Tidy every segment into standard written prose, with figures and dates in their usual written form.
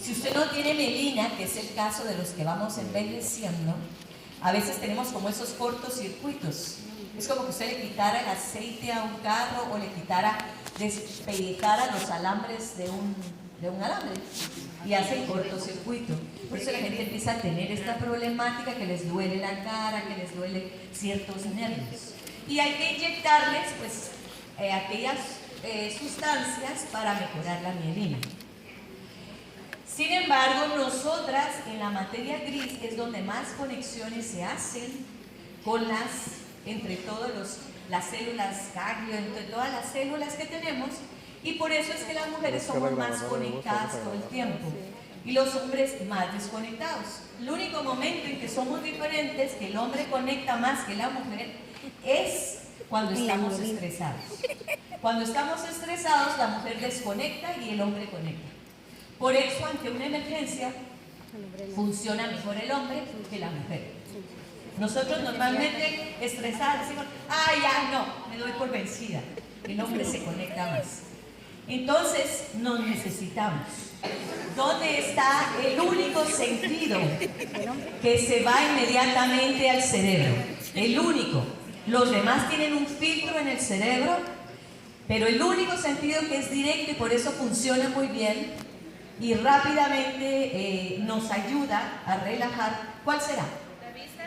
Si usted no tiene melina, que es el caso de los que vamos envejeciendo, a veces tenemos como esos cortocircuitos. Es como que usted le quitara el aceite a un carro o le quitara, despellejara los alambres de un alambre y hace el cortocircuito. Por eso la gente empieza a tener esta problemática, que les duele la cara, que les duele ciertos nervios. Y hay que inyectarles pues aquellas sustancias para mejorar la mielina. Sin embargo, nosotras en la materia gris es donde más conexiones se hacen con entre todas las células ganglio, entre todas las células que tenemos, y por eso es que las mujeres somos más conectadas todo el tiempo y los hombres más desconectados. El único momento en que somos diferentes, que el hombre conecta más que la mujer, es cuando estamos estresados. Cuando estamos estresados, la mujer desconecta y el hombre conecta. Por eso, ante una emergencia, funciona mejor el hombre que la mujer. Nosotros normalmente estresados decimos, ¡ay, ya no! Me doy por vencida. El hombre se conecta más. Entonces, nos necesitamos. ¿Dónde está el único sentido que se va inmediatamente al cerebro? El único. Los demás tienen un filtro en el cerebro, pero el único sentido que es directo y por eso funciona muy bien y rápidamente nos ayuda a relajar. ¿Cuál será? ¿La vista?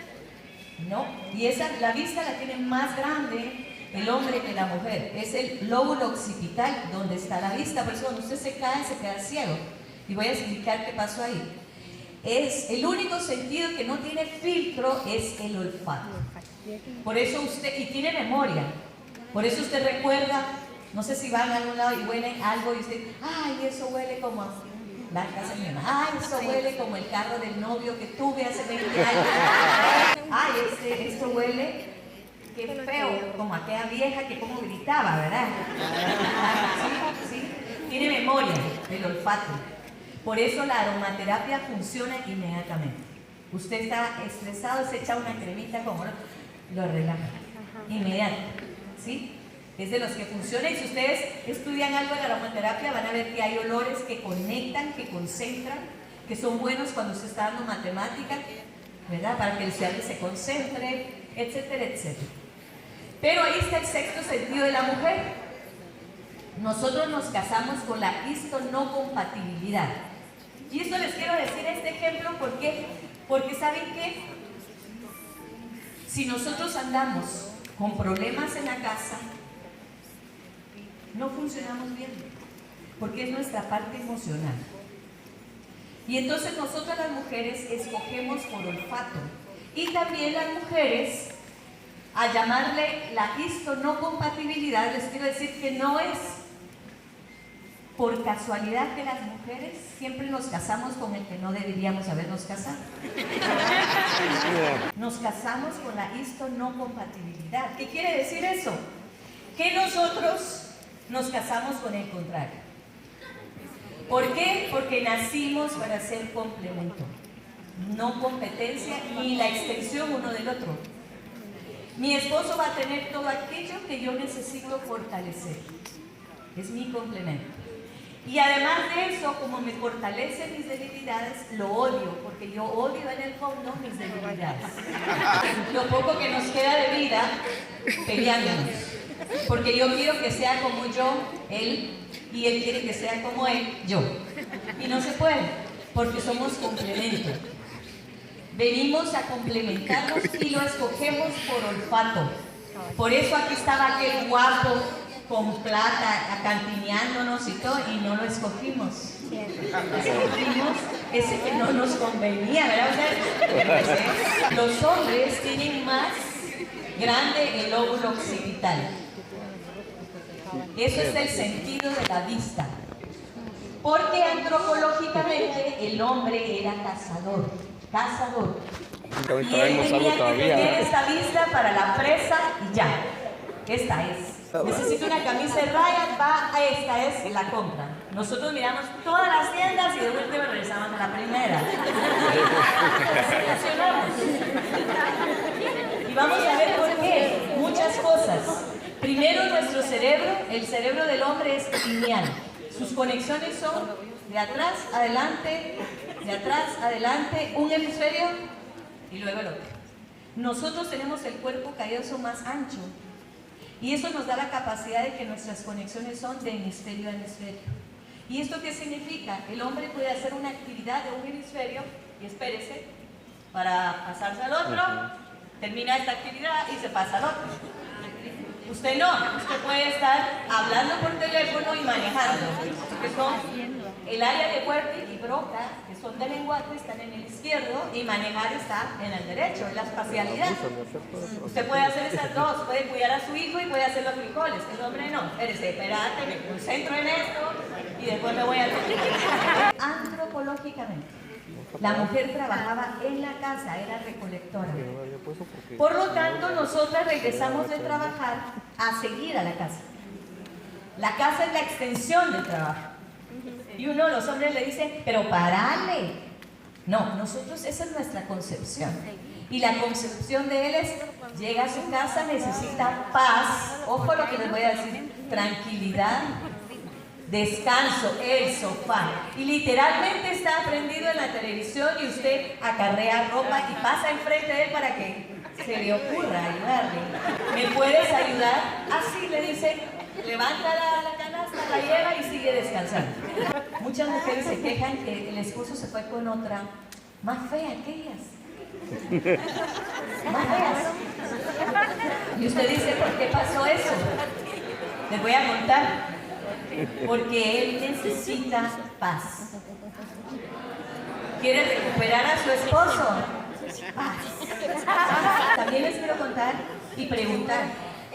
No, y la vista la tiene más grande el hombre que la mujer. Es el lóbulo occipital donde está la vista. Por eso cuando usted se cae, se queda ciego. Y voy a explicar qué pasó ahí. Es el único sentido que no tiene filtro, es el olfato. Por eso usted, y tiene memoria. Por eso usted recuerda, no sé si van a algún lado y huelen algo y usted, ay, eso huele como a la casa de mi mamá. Ay, eso huele como el carro del novio que tuve hace 20 años. Ay, esto huele, qué feo, como aquella vieja que como gritaba, ¿verdad? Sí, sí. Tiene memoria del olfato. Por eso la aromaterapia funciona inmediatamente. Usted está estresado, se echa una cremita como lo relaja. Inmediato. ¿Sí? Es de los que funciona, y si ustedes estudian algo de la aromaterapia van a ver que hay olores que conectan, que concentran, que son buenos cuando usted está dando matemática, ¿verdad? Para que el estudiante se concentre, etcétera, etcétera. Pero ahí está el sexto sentido de la mujer. Nosotros nos casamos con la histonocompatibilidad. Y esto les quiero decir este ejemplo, ¿por qué? Porque ¿saben qué? Si nosotros andamos con problemas en la casa, no funcionamos bien, porque es nuestra parte emocional. Y entonces nosotras las mujeres escogemos por olfato. Y también las mujeres, a llamarle la histonocompatibilidad, les quiero decir que no es por casualidad que las mujeres siempre nos casamos con el que no deberíamos habernos casado. Nos casamos con la histonocompatibilidad. ¿Qué quiere decir eso? Que nosotros nos casamos con el contrario. ¿Por qué? Porque nacimos para ser complemento, no competencia ni la extensión uno del otro. Mi esposo va a tener todo aquello que yo necesito fortalecer. Es mi complemento. Y además de eso, como me fortalece mis debilidades, lo odio, porque yo odio en el fondo mis debilidades. Lo poco que nos queda de vida, peleándonos. Porque yo quiero que sea como yo, él, y él quiere que sea como él, yo. Y no se puede, porque somos complemento. Venimos a complementarnos y lo escogemos por olfato. Por eso aquí estaba aquel guapo con plata, acantineándonos y todo, y no lo escogimos. Escogimos ese que no nos convenía, ¿verdad? O sea, los hombres tienen más grande el lóbulo occipital. Eso es el sentido de la vista. Porque antropológicamente el hombre era cazador. Y él tenía que tener esta vista para la presa y ya. Esta es. Necesito una camisa de rayas, va, esta es la compra. Nosotros miramos todas las tiendas y de vuelta regresamos a la primera. Y vamos a ver por qué. Muchas cosas. Primero, nuestro cerebro, el cerebro del hombre es lineal. Sus conexiones son de atrás, adelante, un hemisferio y luego el otro. Nosotros tenemos el cuerpo calloso más ancho y eso nos da la capacidad de que nuestras conexiones son de hemisferio a hemisferio. ¿Y esto qué significa? El hombre puede hacer una actividad de un hemisferio y espérese para pasarse al otro, termina esta actividad y se pasa al otro. Usted no, usted puede estar hablando por teléfono y manejando, que son el área de Werther y Broca, que son de lenguaje, están en el izquierdo y manejar está en el derecho, en la espacialidad. Usted puede hacer esas dos, puede cuidar a su hijo y puede hacer los frijoles. El hombre no, espérate, me concentro en esto y después me voy a otro. Antropológicamente, la mujer trabajaba en la casa, era recolectora. Por lo tanto, nosotras regresamos de trabajar a seguir a la casa. La casa es la extensión del trabajo. Y uno, los hombres le dicen, pero parale. No, nosotros, esa es nuestra concepción. Y la concepción de él es, llega a su casa, necesita paz. Ojo lo que les voy a decir, tranquilidad, descanso, el sofá. Y literalmente está prendido en la televisión y usted acarrea ropa y pasa enfrente de él para que se le ocurra ayudarle. ¿Me puedes ayudar? Así le dice, levanta la canasta, la lleva y sigue descansando. Muchas mujeres se quejan que el esposo se fue con otra más fea que ellas. Más feas. Y usted dice, ¿por qué pasó eso? Les voy a contar. Porque él necesita paz. ¿Quiere recuperar a su esposo? Paz. También les quiero contar y preguntar,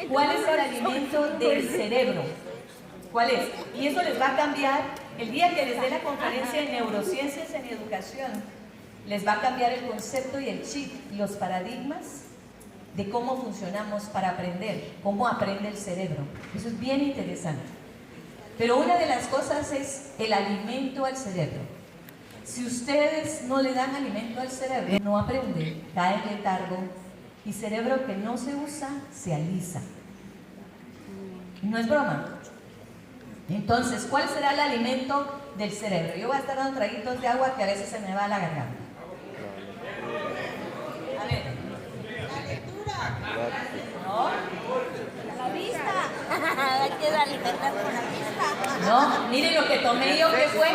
¿cuál es el alimento del cerebro? ¿Cuál es? Y eso les va a cambiar, el día que les dé la conferencia de neurociencias en educación, les va a cambiar el concepto y el chip, los paradigmas de cómo funcionamos para aprender, cómo aprende el cerebro. Eso es bien interesante. Pero una de las cosas es el alimento al cerebro. Si ustedes no le dan alimento al cerebro, no aprende, cae en letargo y cerebro que no se usa, se alisa. No es broma. Entonces, ¿cuál será el alimento del cerebro? Yo voy a estar dando traguitos de agua que a veces se me va a la garganta. A ver. La lectura. ¿No? La vista. Hay que alimentar con la vista. No, miren lo que tomé yo, ¿qué fue?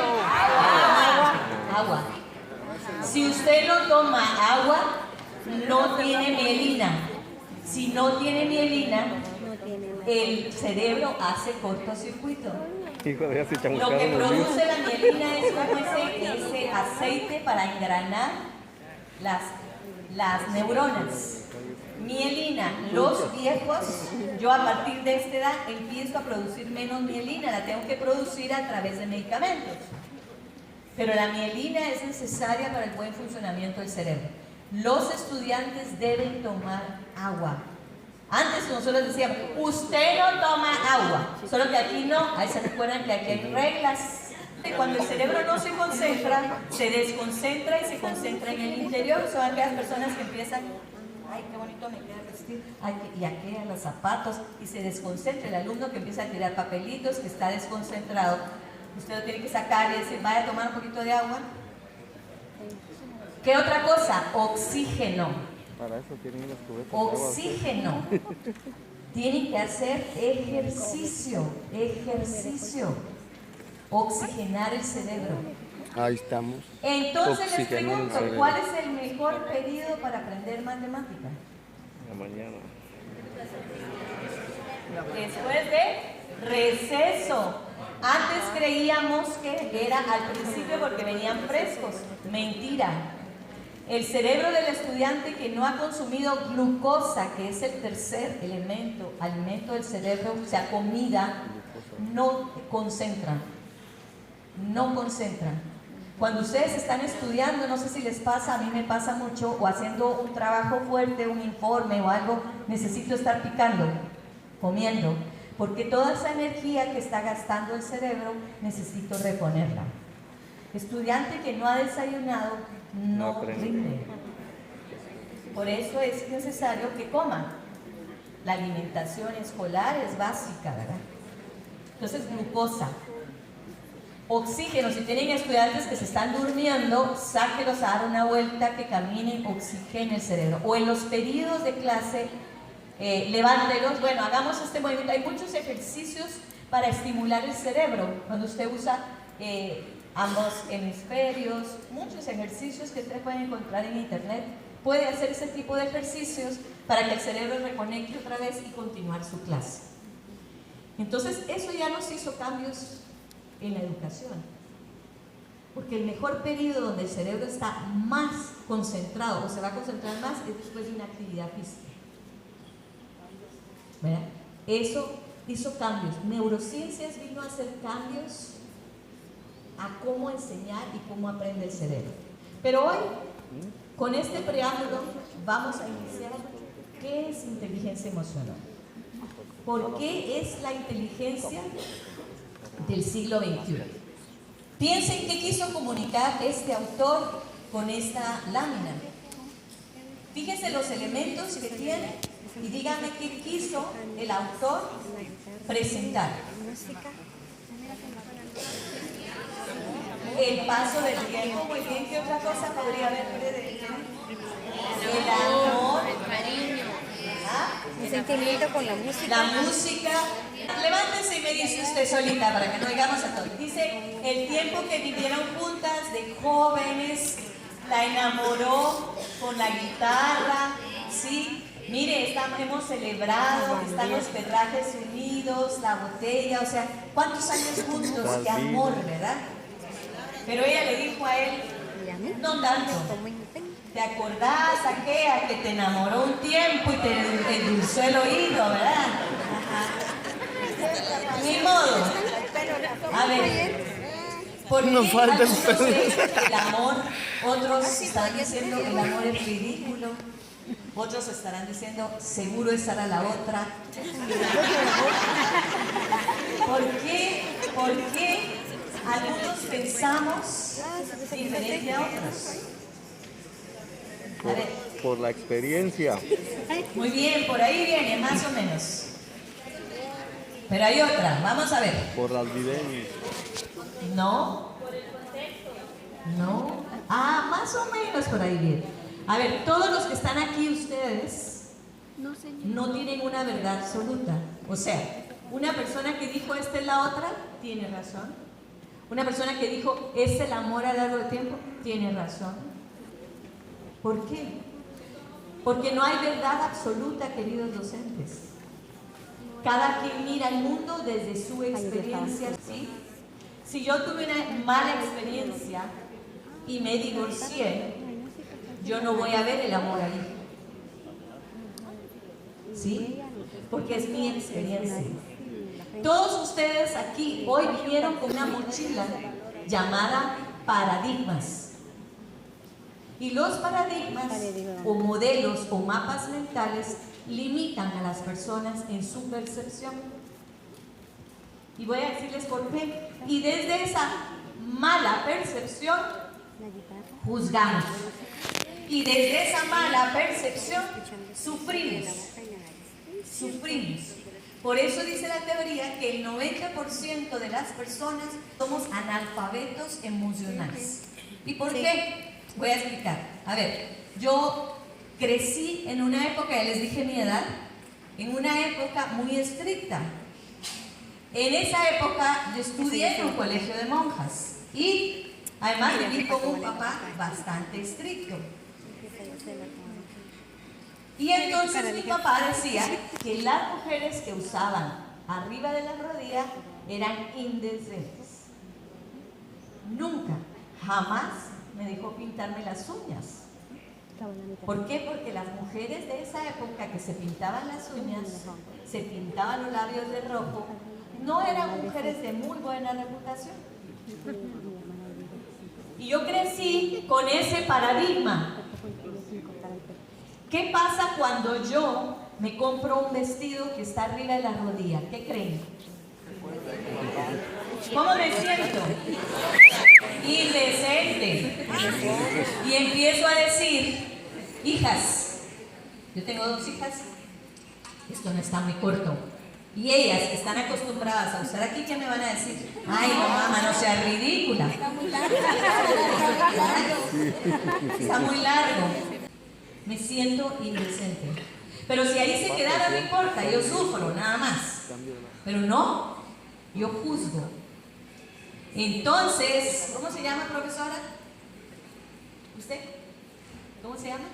Agua. Si usted no toma agua, no tiene mielina. Si no tiene mielina, el cerebro hace cortocircuito. Lo que produce la mielina es como ese aceite para engranar las neuronas. Mielina, los viejos, yo a partir de esta edad empiezo a producir menos mielina, la tengo que producir a través de medicamentos. Pero la mielina es necesaria para el buen funcionamiento del cerebro. Los estudiantes deben tomar agua. Antes nosotros decíamos, usted no toma agua, solo que aquí no. Ahí se recuerdan que aquí hay reglas. Cuando el cerebro no se concentra, se desconcentra y se concentra en el interior. Son aquellas personas que empiezan, ay, qué bonito me queda el vestido, ay, y aquellas los zapatos, y se desconcentra. El alumno que empieza a tirar papelitos, que está desconcentrado, usted lo tiene que sacar y decir, vaya a tomar un poquito de agua. ¿Qué otra cosa? Oxígeno. Para eso tienen unas cubetas. Oxígeno. Tienen que hacer ejercicio. Oxigenar el cerebro. Ahí estamos. Entonces les pregunto, ¿cuál es el mejor periodo para aprender matemática? La mañana. Después de receso. Antes creíamos que era al principio porque venían frescos. Mentira. El cerebro del estudiante que no ha consumido glucosa, que es el tercer alimento del cerebro, o sea, comida, no concentran. No concentran. Cuando ustedes están estudiando, no sé si les pasa, a mí me pasa mucho, o haciendo un trabajo fuerte, un informe o algo, necesito estar picando, comiendo, porque toda esa energía que está gastando el cerebro, necesito reponerla. Estudiante que no ha desayunado, no rinde. Por eso es necesario que coma. La alimentación escolar es básica, ¿verdad? Entonces, glucosa. Oxígeno, si tienen estudiantes que se están durmiendo, sáquelos a dar una vuelta, que caminen, oxigene el cerebro. O en los periodos de clase, levántelos, bueno, hagamos este movimiento. Hay muchos ejercicios para estimular el cerebro, cuando usted usa ambos hemisferios, muchos ejercicios que usted puede encontrar en internet. Puede hacer ese tipo de ejercicios para que el cerebro reconecte otra vez y continuar su clase. Entonces, eso ya nos hizo cambios en la educación, porque el mejor periodo donde el cerebro está más concentrado o se va a concentrar más es después de una actividad física. ¿Verdad? Eso hizo cambios. Neurociencias vino a hacer cambios a cómo enseñar y cómo aprende el cerebro. Pero hoy, con este preámbulo, vamos a iniciar qué es inteligencia emocional. ¿Por qué es la inteligencia del siglo XXI? Piensen qué quiso comunicar este autor con esta lámina. Fíjense los elementos que tiene y díganme qué quiso el autor presentar. El paso del tiempo, muy bien. ¿Qué otra cosa podría haber? El amor, el cariño, Un sentimiento con la música. la música. Levántense y me dice usted solita para que no digamos a todos. Dice, el tiempo que vivieron juntas de jóvenes, la enamoró con la guitarra, ¿sí? Mire, hemos celebrado, están los perrajes unidos, la botella, o sea, ¿cuántos años juntos? Qué amor, ¿verdad? Pero ella le dijo a él, no tanto. ¿Te acordás a qué? A que te enamoró un tiempo y te endulzó el oído, ¿verdad? Ni modo. A ver, ¿por qué Nos falta el algunos dicen el amor? Otros están diciendo el amor es ridículo. Otros estarán diciendo, seguro esa era la otra. ¿Por qué algunos pensamos diferente a otros? A ver. Por la experiencia. Muy bien, por ahí viene, más o menos. Pero hay otra, vamos a ver. Por las vivencias. No. No. Ah, más o menos por ahí viene. A ver, todos los que están aquí ustedes no tienen una verdad absoluta. O sea, una persona que dijo esta es la otra, tiene razón. Una persona que dijo es el amor a lo largo del tiempo, tiene razón. ¿Por qué? Porque no hay verdad absoluta, queridos docentes. Cada quien mira el mundo desde su experiencia, ¿sí? Si yo tuve una mala experiencia y me divorcié, yo no voy a ver el amor ahí, ¿sí? Porque es mi experiencia. Todos ustedes aquí hoy vinieron con una mochila llamada paradigmas. Y los paradigmas o modelos o mapas mentales limitan a las personas en su percepción. Y voy a decirles por qué. Y desde esa mala percepción juzgamos. Y desde esa mala percepción sufrimos. Sufrimos. Por eso dice la teoría que el 90% de las personas somos analfabetos emocionales. ¿Y por qué? Voy a explicar. A ver, yo crecí en una época, ya les dije mi edad, en una época muy estricta. En esa época yo estudié en un colegio de monjas y además viví con un papá bastante estricto. Y entonces mi papá decía que las mujeres que usaban arriba de la rodilla eran indecentes. Nunca, jamás me dejó pintarme las uñas. ¿Por qué? Porque las mujeres de esa época que se pintaban las uñas, se pintaban los labios de rojo, no eran mujeres de muy buena reputación. Y yo crecí con ese paradigma. ¿Qué pasa cuando yo me compro un vestido que está arriba de la rodilla? ¿Qué creen? ¿Cómo me siento? Indecente. Y empiezo a decir, hijas, yo tengo 2 hijas, esto no está muy corto, Y ellas que están acostumbradas a usar aquí, ¿qué me van a decir? Ay, no, mamá, no sea ridícula. Está muy largo. Está muy largo. Me siento indecente. Pero si ahí se quedara, no importa, yo sufro, nada más. Pero no, yo juzgo. Entonces, ¿cómo se llama, profesora? ¿Usted? ¿Cómo se llama?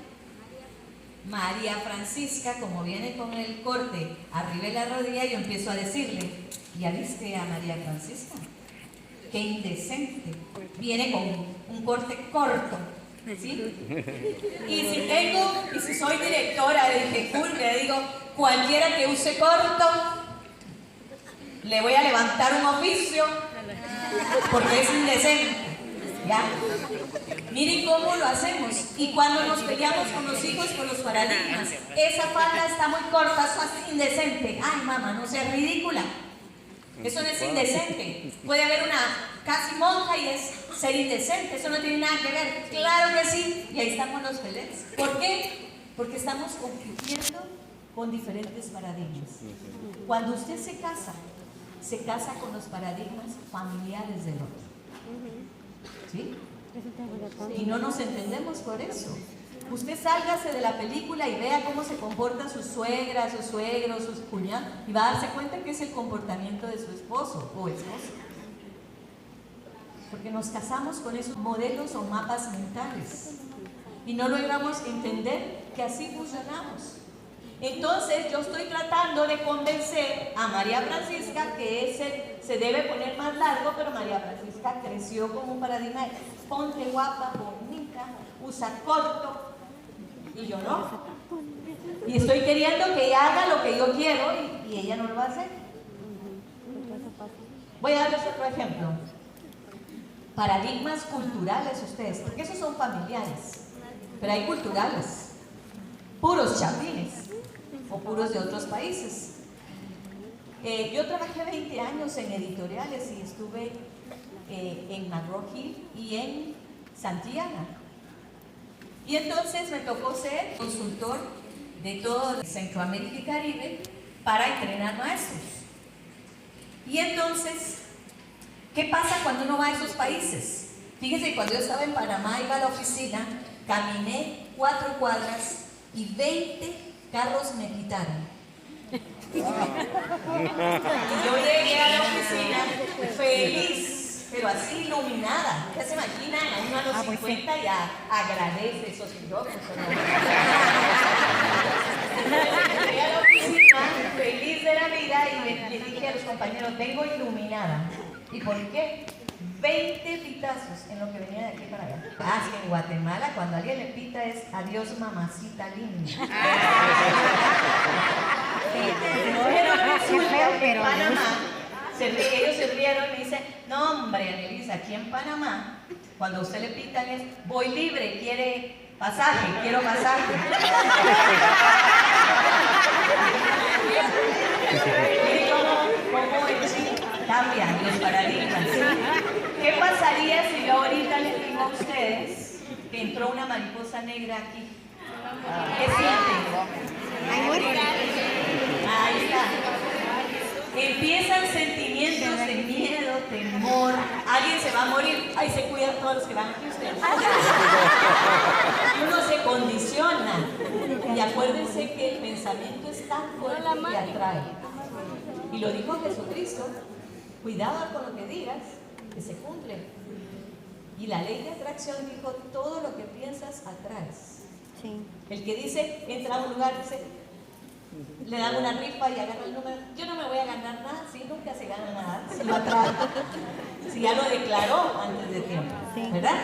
María Francisca, como viene con el corte arriba de la rodilla, yo empiezo a decirle, ¿ya viste a María Francisca? ¡Qué indecente! Viene con un corte corto, ¿sí? Y si soy directora de Tejul, le digo, cualquiera que use corto, le voy a levantar un oficio, porque es indecente, ¿ya? Miren cómo lo hacemos. Y cuando nos peleamos con los hijos por los paradigmas, esa falda está muy corta, eso es indecente. Ay, mamá, no seas ridícula. Eso no es indecente. Puede haber una casi monja y es ser indecente. Eso no tiene nada que ver. Claro que sí. Y ahí estamos los peleas. ¿Por qué? Porque estamos compitiendo con diferentes paradigmas. Cuando usted se casa con los paradigmas familiares del otro. ¿Sí? Y no nos entendemos por eso. Usted sálgase de la película y vea cómo se comportan sus suegras, sus suegros, sus cuñados, y va a darse cuenta que es el comportamiento de su esposo o esposa. Porque nos casamos con esos modelos o mapas mentales y no logramos entender que así funcionamos. Entonces yo estoy tratando de convencer a María Francisca que ese se debe poner más largo, pero María Francisca creció con un paradigma de ponte guapa, bonita, usa corto, y yo no. Y estoy queriendo que ella haga lo que yo quiero y ella no lo va a hacer. Voy a darles otro ejemplo. Paradigmas culturales ustedes, porque esos son familiares, pero hay culturales, puros chapines o puros de otros países. Yo trabajé 20 años en editoriales y estuve en McGraw-Hill y en Santillana. Y entonces me tocó ser consultor de todo Centroamérica y Caribe para entrenar maestros. Y entonces, ¿qué pasa cuando uno va a esos países? Fíjense, cuando yo estaba en Panamá, iba a la oficina, caminé 4 cuadras y 20 carros me quitaron. Y yo llegué a la oficina feliz, pero así iluminada. Ya se imaginan, a uno a los 50 ya agradece esos piropos. Llegué a la oficina feliz de la vida y le dije a los compañeros, vengo iluminada. ¿Y por qué? 20 pitazos en lo que venía de aquí para allá. Ah, es que en Guatemala cuando alguien le pita es adiós mamacita linda. Pero resulta que en Panamá, ellos se rieron y me dicen, no hombre, Anelisa, aquí en Panamá, cuando a usted le pitan es, voy libre, quiere pasaje, quiero pasaje. Miren cómo en sí cambian los paradigmas. ¿Qué pasaría si yo ahorita les digo a ustedes que entró una mariposa negra aquí? ¿Qué sienten? Ahí está. Empiezan sentimientos de miedo, temor. Alguien se va a morir. Ay, se cuidan todos los que van aquí ustedes. Uno se condiciona. Y acuérdense que el pensamiento es tan fuerte que atrae. Y lo dijo Jesucristo. Cuidado con lo que digas, que se cumple. Y la ley de atracción dijo, todo lo que piensas atraes. Sí. El que dice, entra a un lugar, dice, le dan una rifa y agarra el número. Yo no me voy a ganar nada, sí, nunca se gana nada. Si lo atrae. Si ya lo declaró antes de tiempo, ¿verdad?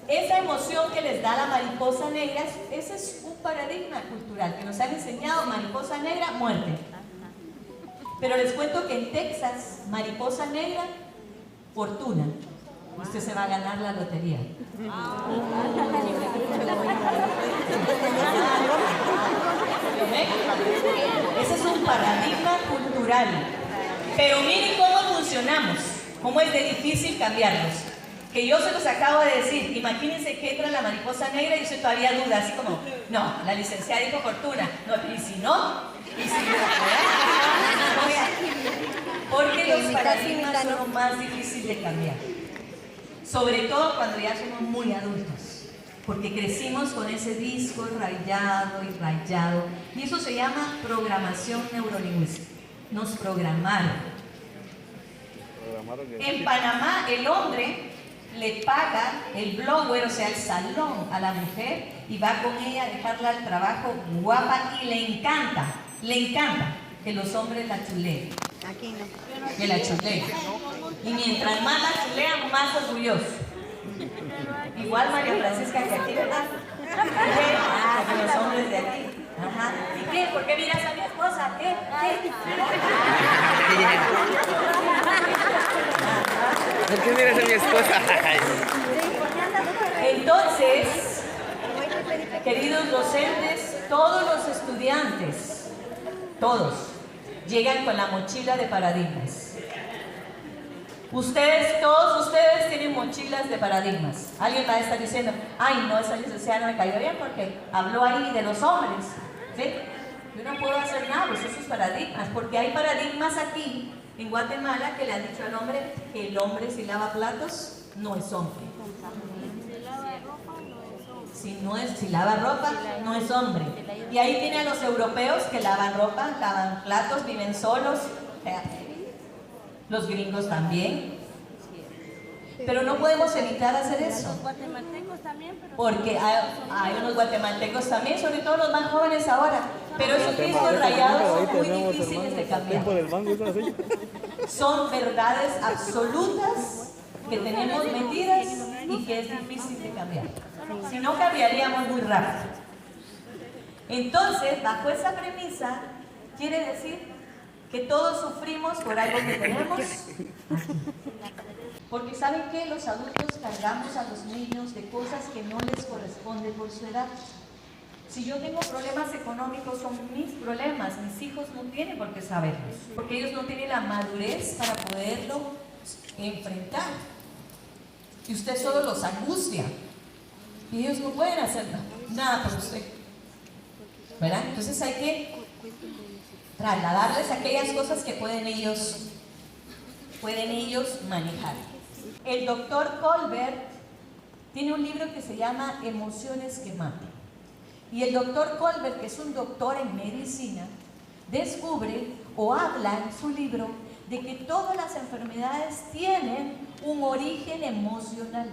Esa emoción que les da la mariposa negra, ese es un paradigma cultural que nos han enseñado, mariposa negra, muerte. Pero les cuento que en Texas, mariposa negra, fortuna. Usted se va a ganar la lotería. Ese es un paradigma cultural. Pero miren cómo funcionamos, cómo es de difícil cambiarlos. Que yo se los acabo de decir, imagínense que entra la mariposa negra y usted todavía duda, así como, no, la licenciada dijo fortuna. No, y si no, y si no, ¿verdad? Porque los paradigmas son lo más difícil de cambiar. Sobre todo cuando ya somos muy adultos. Porque crecimos con ese disco rayado y rayado. Y eso se llama programación neurolingüística. Nos programaron. En Panamá el hombre le paga el blower, o sea, el salón a la mujer y va con ella a dejarla al trabajo guapa y le encanta que los hombres la chuleen. Aquí no. Que la chuleen. Y mientras más la chulean, más orgulloso. Igual María Francisca que aquí, ¿verdad? Que los hombres de aquí. Ajá. ¿Y qué? ¿Por qué miras a mi esposa? ¿Qué? ¿Por qué miras a mi esposa? Entonces, queridos docentes, todos los estudiantes, todos, llegan con la mochila de paradigmas. Todos ustedes tienen mochilas de paradigmas. Alguien va a estar diciendo, ay no, esa licenciada no me cayó bien porque habló ahí de los hombres. ¿Sí? Yo no puedo hacer nada, pues esos paradigmas, porque hay paradigmas aquí en Guatemala que le han dicho al hombre que el hombre si lava platos no es hombre. Si lava ropa no es hombre. Y ahí tiene a los europeos que lavan ropa, lavan platos, viven solos. Los gringos también. Pero no podemos evitar hacer eso. Porque hay unos guatemaltecos también, sobre todo los más jóvenes ahora. Pero esos discos rayados son muy difíciles de cambiar. Son verdades absolutas que tenemos metidas y que es difícil de cambiar. Si no, cambiaríamos muy rápido. Entonces, bajo esa premisa, quiere decir que todos sufrimos por algo que tenemos aquí. Porque ¿saben qué? Los adultos cargamos a los niños de cosas que no les corresponden por su edad. Si yo tengo problemas económicos, son mis problemas. Mis hijos no tienen por qué saberlos. Porque ellos no tienen la madurez para poderlo enfrentar. Y usted solo los angustia. Y ellos no pueden hacer nada por usted. ¿Verdad? Entonces hay que trasladarles aquellas cosas que pueden ellos manejar. El doctor Colbert tiene un libro que se llama Emociones que matan. Y el doctor Colbert, que es un doctor en medicina, descubre o habla en su libro de que todas las enfermedades tienen un origen emocional.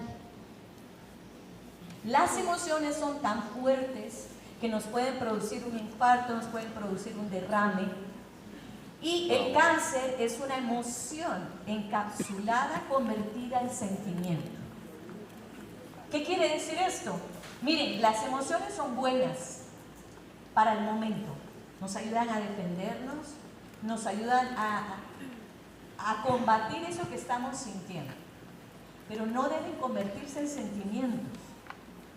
Las emociones son tan fuertes que nos pueden producir un infarto, nos pueden producir un derrame. Y el cáncer es una emoción encapsulada, convertida en sentimiento. ¿Qué quiere decir esto? Miren, las emociones son buenas para el momento. Nos ayudan a defendernos, nos ayudan a combatir eso que estamos sintiendo. Pero no deben convertirse en sentimientos,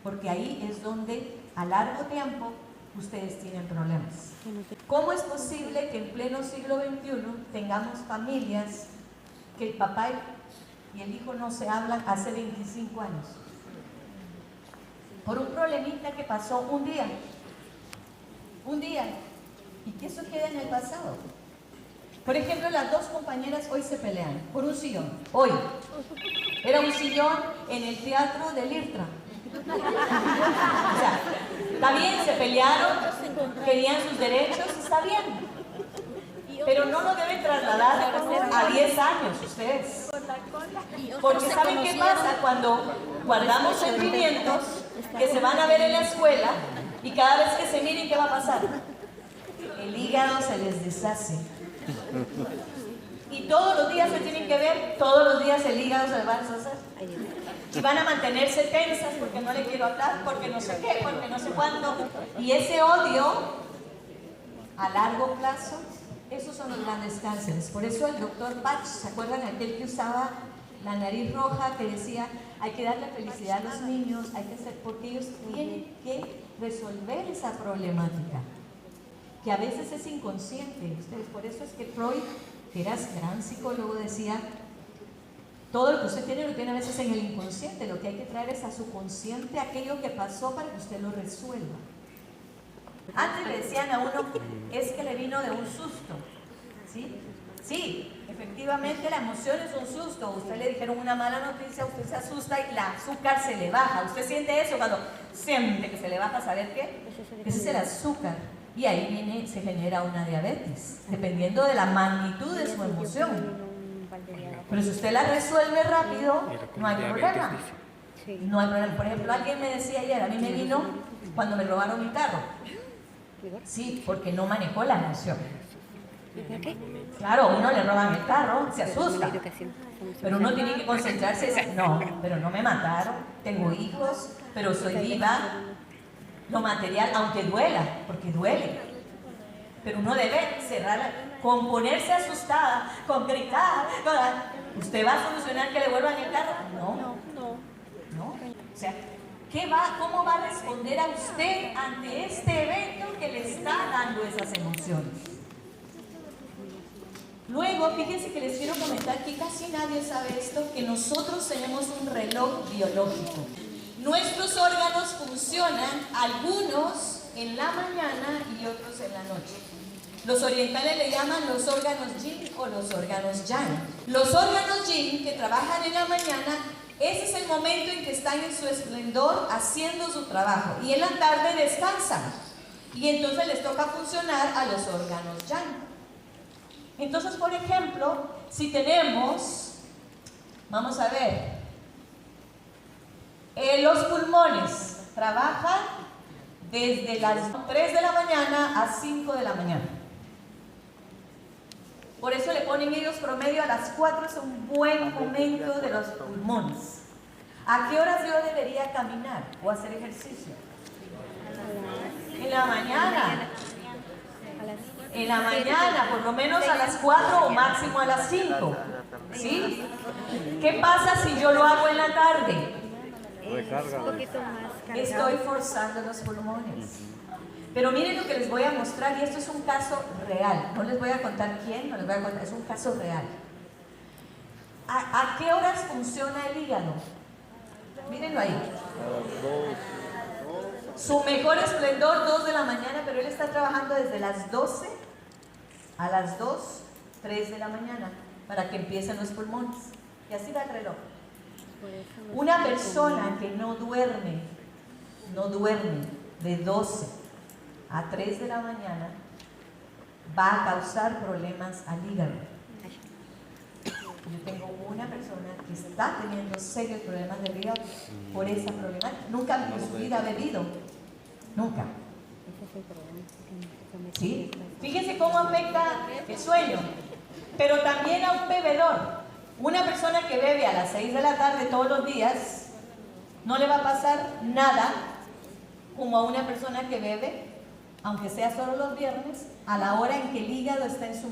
porque ahí es donde a largo tiempo ustedes tienen problemas. ¿Cómo es posible que en pleno siglo XXI tengamos familias que el papá y el hijo no se hablan hace 25 años? Por un problemita que pasó un día, y que eso queda en el pasado. Por ejemplo, las dos compañeras hoy se pelean por un sillón. Hoy era un sillón en el teatro de Lirtra. O sea, está bien, se pelearon, querían sus derechos, está bien. Pero no lo deben trasladar a 10 años ustedes. Porque ¿saben qué pasa cuando guardamos sentimientos que se van a ver en la escuela y cada vez que se miren, ¿qué va a pasar? El hígado se les deshace. Y todos los días se tienen que ver, todos los días el hígado se les va a deshacer. Y van a mantenerse tensas porque no le quiero hablar, porque no sé qué, porque no sé cuándo. Y ese odio, a largo plazo, esos son los grandes cánceres. Por eso el doctor Bach, ¿se acuerdan aquel que usaba la nariz roja, que decía, hay que darle felicidad a los niños, hay que hacer, porque ellos tienen que resolver esa problemática, que a veces es inconsciente. Ustedes, por eso es que Freud, que era gran psicólogo, decía, todo lo que usted tiene lo tiene a veces en el inconsciente, lo que hay que traer es a su consciente aquello que pasó para que usted lo resuelva. Antes le decían a uno, es que le vino de un susto, ¿sí? Sí, efectivamente la emoción es un susto. Usted le dijeron una mala noticia, usted se asusta y el azúcar se le baja. ¿Usted siente eso cuando siente que se le baja? ¿Saber qué? Ese es el azúcar. Y ahí viene, se genera una diabetes, dependiendo de la magnitud de su emoción. Pero si usted la resuelve rápido, no hay problema. No hay problema. Por ejemplo, alguien me decía ayer, a mí me vino cuando me robaron mi carro. Sí, porque no manejó la emoción. Claro, a uno le roban el carro, se asusta. Pero uno tiene que concentrarse y decir, no, pero no me mataron, tengo hijos, pero soy viva. Lo material, aunque duela, porque duele. Pero uno debe cerrar, con ponerse asustada, con gritar. ¿Usted va a solucionar que le vuelvan el carro? No. O sea, ¿cómo va a responder a usted ante este evento que le está dando esas emociones? Luego, fíjense que les quiero comentar que casi nadie sabe esto, que nosotros tenemos un reloj biológico. Nuestros órganos funcionan, algunos en la mañana y otros en la noche. Los orientales le llaman los órganos yin o los órganos yang. Los órganos yin que trabajan en la mañana, ese es el momento en que están en su esplendor haciendo su trabajo. Y en la tarde descansan. Y entonces les toca funcionar a los órganos yang. Entonces, por ejemplo, si tenemos, vamos a ver, los pulmones trabajan desde las 3 de la mañana a 5 de la mañana. Por eso le ponen ellos promedio a las 4, es un buen momento de los pulmones. ¿A qué horas yo debería caminar o hacer ejercicio? En la mañana. En la mañana, por lo menos a las 4 o máximo a las 5. ¿Sí? ¿Qué pasa si yo lo hago en la tarde? Estoy forzando los pulmones. Pero miren lo que les voy a mostrar, y esto es un caso real. No les voy a contar quién, no les voy a contar, es un caso real. ¿A qué horas funciona el hígado? Mírenlo ahí. Su mejor esplendor, 2 de la mañana, pero él está trabajando desde las 12 a las 2, 3 de la mañana, para que empiecen los pulmones. Y así va el reloj. Una persona que no duerme de 12 a 3 de la mañana, va a causar problemas al hígado. Yo tengo una persona que está teniendo serios problemas de hígado por esa problemática. Nunca en su vida ha bebido. Nunca. ¿Sí? Fíjense cómo afecta el sueño. Pero también a un bebedor. Una persona que bebe a las 6 de la tarde todos los días, no le va a pasar nada como a una persona que bebe, aunque sea solo los viernes, a la hora en que el hígado está en su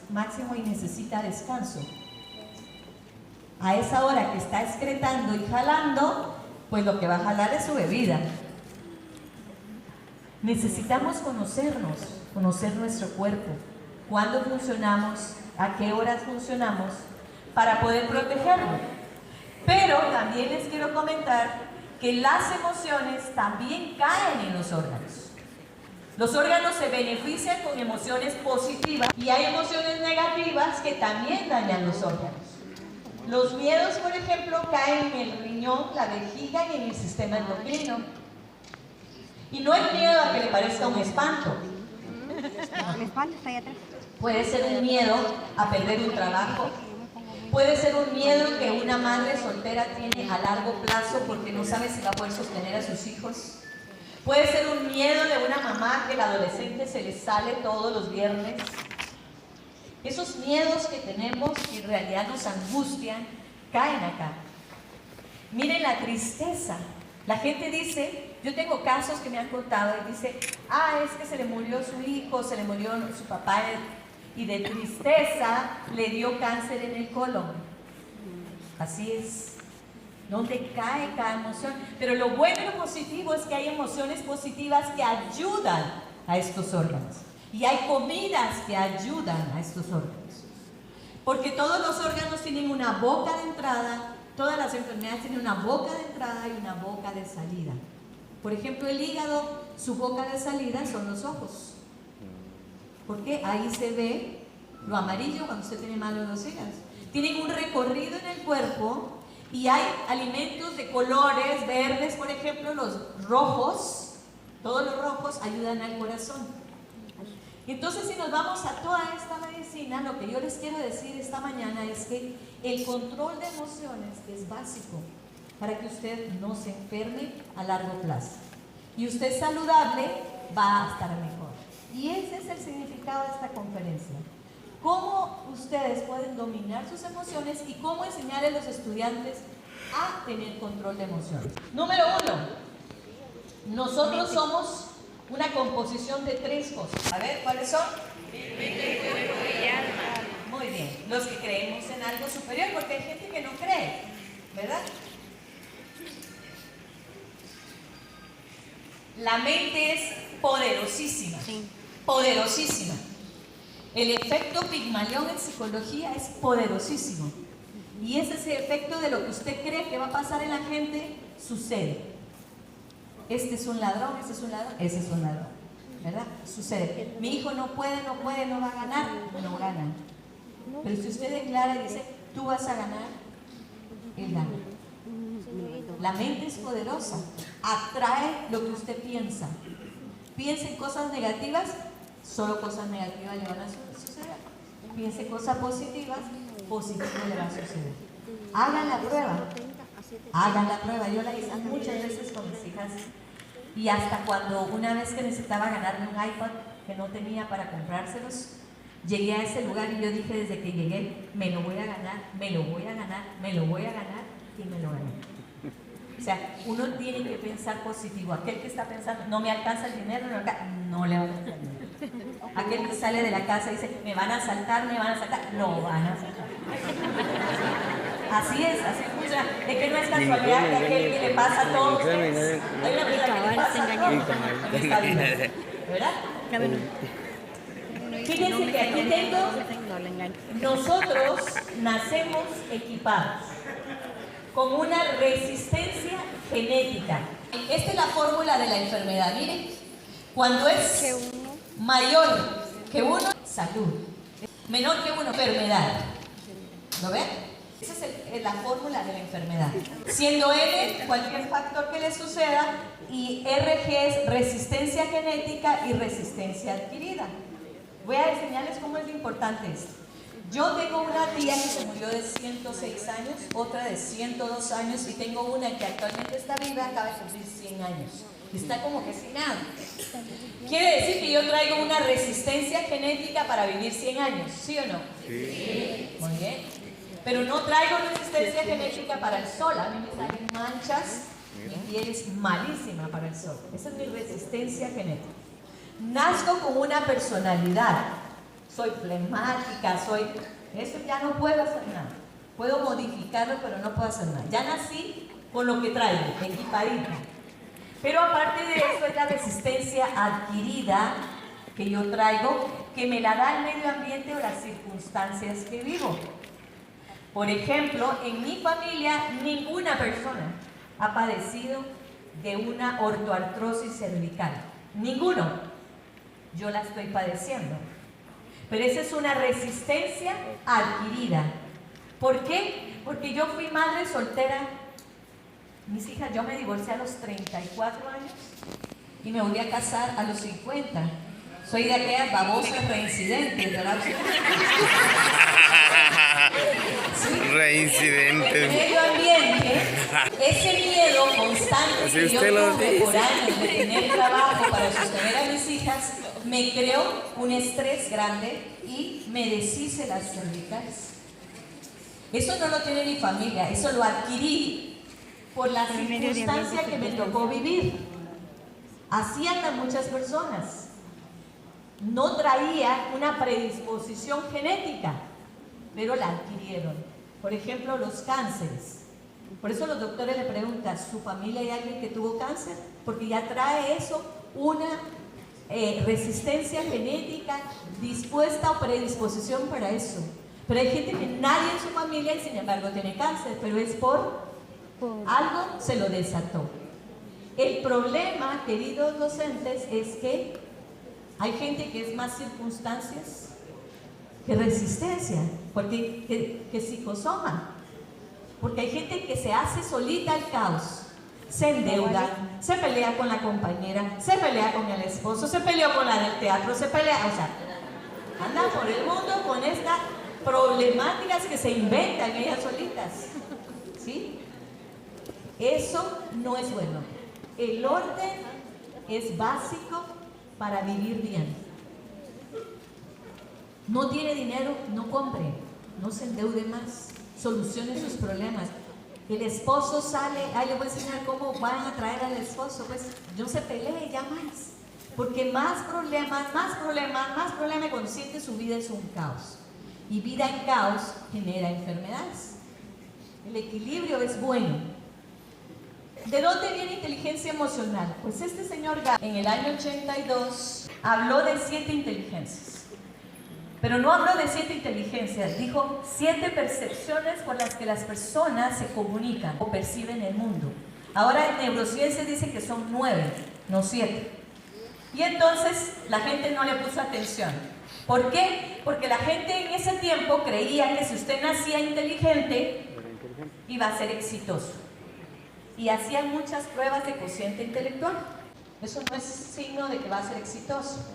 máximo y necesita descanso. A esa hora que está excretando y jalando, pues lo que va a jalar es su bebida. Necesitamos conocernos, conocer nuestro cuerpo, cuándo funcionamos, a qué horas funcionamos, para poder protegerlo. Pero también les quiero comentar que las emociones también caen en los órganos. Los órganos se benefician con emociones positivas y hay emociones negativas que también dañan los órganos. Los miedos, por ejemplo, caen en el riñón, la vejiga y en el sistema endocrino. Y no es miedo a que le parezca un espanto. El espanto está ahí atrás. Puede ser un miedo a perder un trabajo. Puede ser un miedo que una madre soltera tiene a largo plazo porque no sabe si va a poder sostener a sus hijos. Puede ser un miedo de una mamá que el adolescente se le sale todos los viernes. Esos miedos que tenemos que en realidad nos angustian, caen acá. Miren la tristeza. La gente dice, yo tengo casos que me han contado y dice, es que se le murió su hijo, se le murió su papá y de tristeza le dio cáncer en el colon. Así es. Donde cae cada emoción. Pero lo bueno y lo positivo es que hay emociones positivas que ayudan a estos órganos. Y hay comidas que ayudan a estos órganos. Porque todos los órganos tienen una boca de entrada, todas las enfermedades tienen una boca de entrada y una boca de salida. Por ejemplo, el hígado, su boca de salida son los ojos. Porque ahí se ve lo amarillo cuando usted tiene mal los hígados. Tienen un recorrido en el cuerpo y hay alimentos de colores verdes, por ejemplo, los rojos, todos los rojos ayudan al corazón. Entonces, si nos vamos a toda esta medicina, lo que yo les quiero decir esta mañana es que el control de emociones es básico para que usted no se enferme a largo plazo. Y usted saludable va a estar mejor. Y ese es el significado de esta conferencia. Cómo ustedes pueden dominar sus emociones y cómo enseñar a los estudiantes a tener control de emociones. Número 1, nosotros somos una composición de 3 cosas. A ver, ¿cuáles son? Muy bien, los que creemos en algo superior, porque hay gente que no cree, ¿verdad? La mente es poderosísima, poderosísima. El efecto Pigmalión en psicología es poderosísimo. Y es ese efecto de lo que usted cree que va a pasar en la gente, sucede. Este es un ladrón, este es un ladrón, ese es un ladrón, ¿verdad? Sucede. Mi hijo no puede, no va a ganar, no gana. Pero si usted declara y dice, tú vas a ganar, él gana. La mente es poderosa, atrae lo que usted piensa. Piensa en cosas negativas, solo cosas negativas le van a suceder. Piense cosas positivas, positivo le va a suceder. Hagan la prueba. Yo la hice muchas veces con mis hijas y hasta cuando una vez que necesitaba ganarme un iPad que no tenía para comprárselos, llegué a ese lugar y yo dije desde que llegué, me lo voy a ganar, me lo voy a ganar, me lo voy a ganar y me lo gané. O sea, uno tiene que pensar positivo. Aquel que está pensando, no me alcanza el dinero, no le va a alcanzar el dinero. Aquel que sale de la casa y dice, me van a asaltar, lo van a asaltar. Así funciona. Es que no es casualidad que aquel que le pasa a todos. Hay una persona que le pasa a todos. Está bien, ¿verdad? Fíjense que aquí tengo, nosotros nacemos equipados con una resistencia genética. Esta es la fórmula de la enfermedad. Miren, cuando es mayor que 1, salud. Menor que 1, enfermedad. ¿Lo ven? Esa es la fórmula de la enfermedad. Siendo N, cualquier factor que le suceda, y RG es resistencia genética y resistencia adquirida. Voy a enseñarles cómo es lo importante esto. Yo tengo una tía que se murió de 106 años, otra de 102 años y tengo una que actualmente está viva, acaba de cumplir 100 años. Está como que sin nada. Quiere decir que yo traigo una resistencia genética para vivir 100 años, ¿sí o no? Sí. Muy bien. Pero no traigo resistencia genética para el sol. A mí me salen manchas, mi piel es malísima para el sol. Esa es mi resistencia genética. Nazco con una personalidad. Soy flemática, eso ya no puedo hacer nada. Puedo modificarlo, pero no puedo hacer nada. Ya nací con lo que traigo, equipadita. Pero aparte de eso es la resistencia adquirida que yo traigo, que me la da el medio ambiente o las circunstancias que vivo. Por ejemplo, en mi familia ninguna persona ha padecido de una ortoartrosis cervical. Ninguno. Yo la estoy padeciendo. Pero esa es una resistencia adquirida. ¿Por qué? Porque yo fui madre soltera. Mis hijas, yo me divorcié a los 34 años y me volví a casar a los 50. Soy de aquellas babosas reincidentes, ¿verdad? ¿Sí? Reincidentes. El medio ambiente, ese miedo constante que yo tuve por años de tener trabajo para sostener a mis hijas, me creó un estrés grande y me deshice las cervicales. Eso no lo tiene mi familia, eso lo adquirí por la circunstancia que me tocó vivir. Así andan muchas personas. No traía una predisposición genética, pero la adquirieron. Por ejemplo, los cánceres. Por eso los doctores le preguntan, ¿su familia hay alguien que tuvo cáncer? Porque ya trae eso una resistencia genética dispuesta o predisposición para eso. Pero hay gente que nadie en su familia y sin embargo tiene cáncer, pero es por algo se lo desató. El problema, queridos docentes, es que hay gente que es más circunstancias que resistencia, porque que psicosoma. Porque hay gente que se hace solita el caos, se endeuda, se pelea con la compañera, se pelea con el esposo, se peleó con la del teatro, se pelea, o sea, anda por el mundo con estas problemáticas que se inventan ellas solitas, ¿sí? Eso no es bueno. El orden es básico para vivir bien. No tiene dinero, no compre, no se endeude más, solucione sus problemas. El esposo sale, le voy a enseñar cómo van a traer al esposo, pues no se pelee ya más, porque más problemas, y cuando siente su vida es un caos. Y vida en caos genera enfermedades. El equilibrio es bueno. ¿De dónde viene inteligencia emocional? Pues este señor en el año 82 habló de 7 inteligencias. Pero no habló de 7 inteligencias, dijo 7 percepciones por las que las personas se comunican o perciben el mundo. Ahora en neurociencia dice que son 9, no 7. Y entonces la gente no le puso atención. ¿Por qué? Porque la gente en ese tiempo creía que si usted nacía inteligente, iba a ser exitoso. Y hacían muchas pruebas de cociente intelectual. Eso no es signo de que va a ser exitoso.